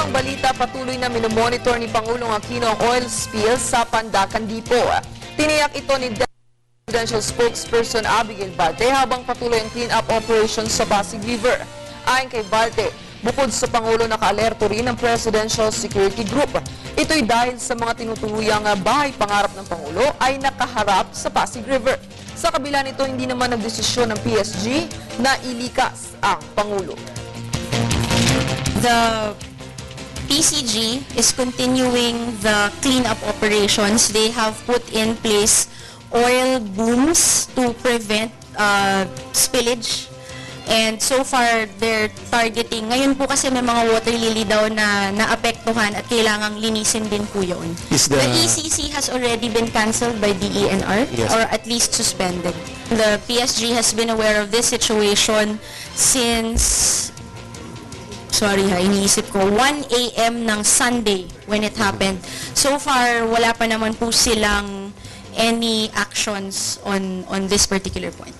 ibang balita, patuloy na minomonitor ni Pangulong Aquino ang oil spill sa Pandacan Depot. Tiniyak ito ni Presidential Spokesperson Abigail Balte habang patuloy ang clean-up operations sa Pasig River. Ayon kay Balte, bukod sa Pangulo, naka-alerto rin ang Presidential Security Group. Ito'y dahil sa mga tinutuluyang bahay pangarap ng Pangulo ay nakaharap sa Pasig River. Sa kabila nito, hindi naman nagdesisyon ng PSG na ilikas ang Pangulo. The PCG is continuing the cleanup operations. They have put in place oil booms to prevent spillage. And so far, they're targeting. Ngayon po kasi may mga water lily daw na naapektuhan at kailangang linisin din po yun. The ECC has already been cancelled by DENR, Yes, or at least suspended. The PSG has been aware of this situation since, iniisip ko, 1 a.m. ng Sunday when it happened. So far, wala pa naman po silang any actions on this particular point.